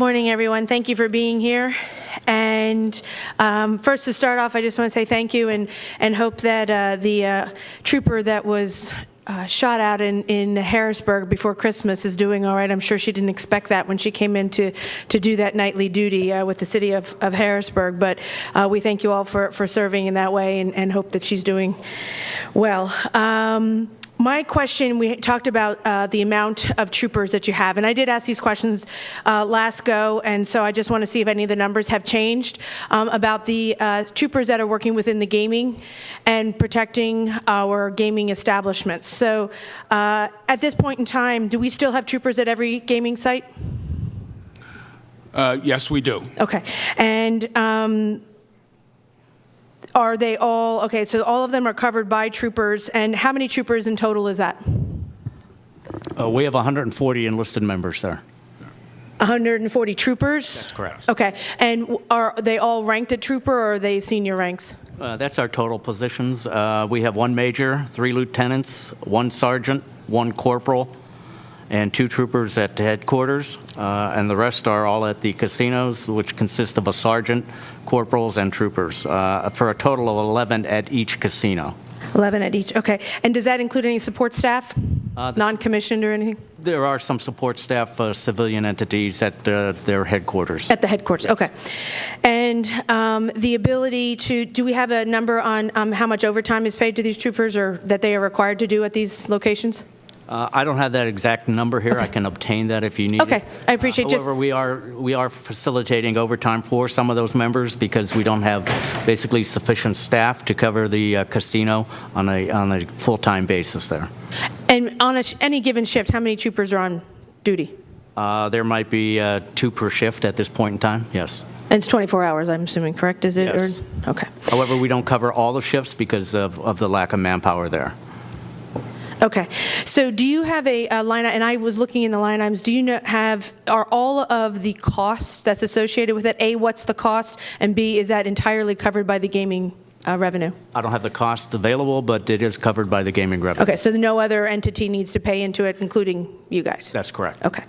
morning, everyone. Thank you for being here. And first, to start off, I just want to say thank you and hope that the trooper that was shot out in Harrisburg before Christmas is doing all right. I'm sure she didn't expect that when she came in to do that nightly duty with the city of Harrisburg. But we thank you all for serving in that way and hope that she's doing well. My question, we talked about the amount of troopers that you have, and I did ask these questions last go, and so I just want to see if any of the numbers have changed about the troopers that are working within the gaming and protecting our gaming establishments. So at this point in time, do we still have troopers at every gaming site? Yes, we do. Okay. And are they all, okay, so all of them are covered by troopers, and how many troopers in total is that? We have 140 enlisted members there. 140 troopers? That's correct. Okay, and are they all ranked at trooper, or are they senior ranks? That's our total positions. We have 1 major, 3 lieutenants, 1 sergeant, 1 corporal, and 2 troopers at the headquarters, and the rest are all at the casinos, which consist of a sergeant, corporals, and troopers, for a total of 11 at each casino. 11 at each, okay. And does that include any support staff, non-commissioned or anything? There are some support staff, civilian entities at their headquarters. At the headquarters, okay. And the ability to, do we have a number on how much overtime is paid to these troopers, or that they are required to do at these locations? I don't have that exact number here. Okay. I can obtain that if you need it. Okay, I appreciate it. However, we are facilitating overtime for some of those members because we don't have basically sufficient staff to cover the casino on a full-time basis there. And on any given shift, how many troopers are on duty? There might be 2 per shift at this point in time, yes. And it's 24 hours, I'm assuming, correct? Is it? Yes. Or, okay. However, we don't cover all the shifts because of the lack of manpower there. Okay, so do you have a line, and I was looking in the line items, do you are all of the costs that's associated with it, A, what's the cost, and B, is that entirely covered by the gaming revenue? I don't have the cost available, but it is covered by the gaming revenue. Okay, so no other entity needs to pay into it, including you guys? That's correct. Okay.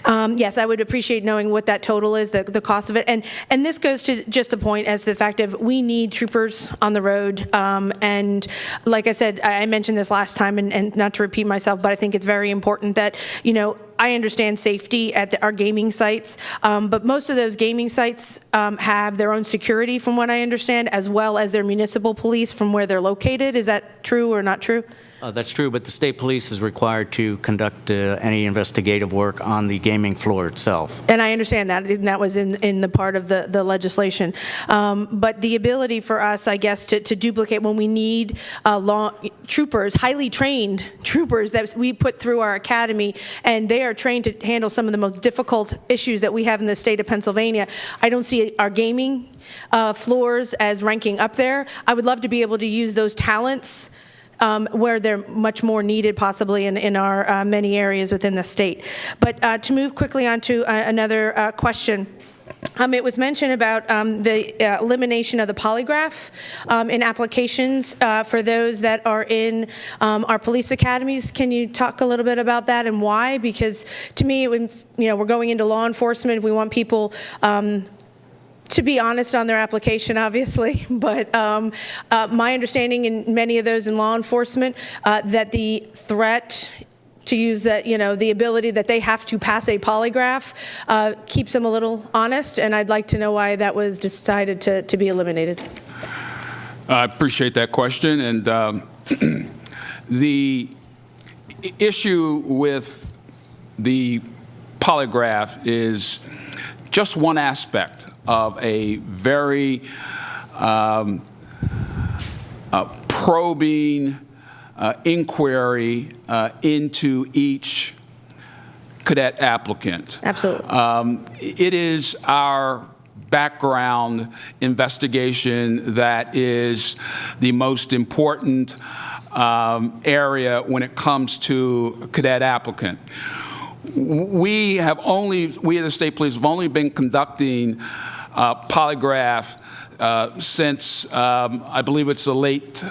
Yes, I would appreciate knowing what that total is, the cost of it. And this goes to just the point as the fact of we need troopers on the road. And like I said, I mentioned this last time, and not to repeat myself, but I think it's very important that, you know, I understand safety at our gaming sites, but most of those gaming sites have their own security, from what I understand, as well as their municipal police from where they're located. Is that true or not true? That's true, but the state police is required to conduct any investigative work on the gaming floor itself. And I understand that, and that was in the part of the legislation. But the ability for us, I guess, to duplicate when we need troopers, highly trained troopers that we put through our academy, and they are trained to handle some of the most difficult issues that we have in the state of Pennsylvania. I don't see our gaming floors as ranking up there. I would love to be able to use those talents where they're much more needed, possibly in our many areas within the state. But to move quickly on to another question. It was mentioned about the elimination of the polygraph in applications for those that are in our police academies. Can you talk a little bit about that and why? Because to me, we're going into law enforcement. We want people to be honest on their application, obviously, but my understanding in many of those in law enforcement that the threat to use that, the ability that they have to pass a polygraph keeps them a little honest, and I'd like to know why that was decided to be eliminated. I appreciate that question, and the issue with the polygraph is just one aspect of a very probing inquiry into each cadet applicant. Absolutely. It is our background investigation that is the most important area when it comes to a cadet applicant. We as the state police have only been conducting polygraph since I believe it's the late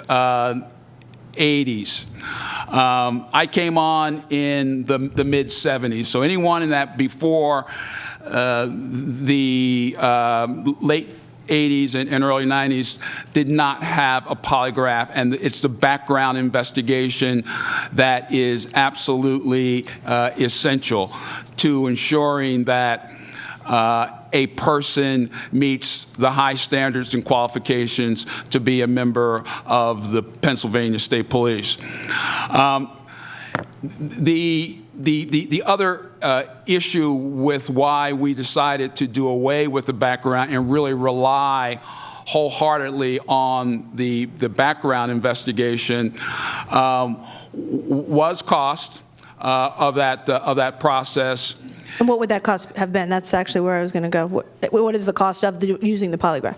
80s. I came on in the mid 70s, so anyone in that before the late 80s and early 90s did not have a polygraph, and it's the background investigation that is absolutely essential to ensuring that a person meets the high standards and qualifications to be a member of the Pennsylvania State Police. The other issue with why we decided to do away with the background and really rely wholeheartedly on the background investigation was cost of that process. And what would that cost have been? That's actually where I was going to go. What is the cost of using the polygraph?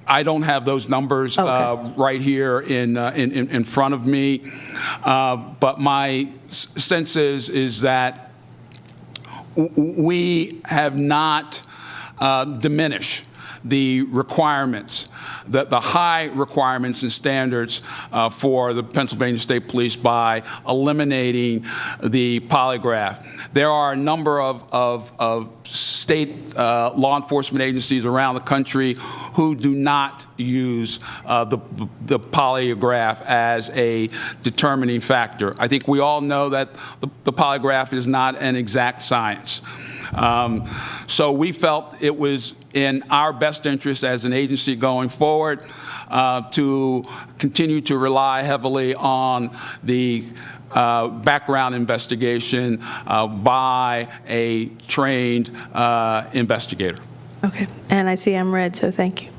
I don't have those numbers right here in front of me, but my sense is that we have not diminished the requirements, the high requirements and standards for the Pennsylvania State Police by eliminating the polygraph. There are a number of state law enforcement agencies around the country who do not use the polygraph as a determining factor. I think we all know that the polygraph is not an exact science. So we felt it was in our best interest as an agency going forward to continue to rely heavily on the background investigation by a trained investigator. Okay, and I see I'm red, so thank you.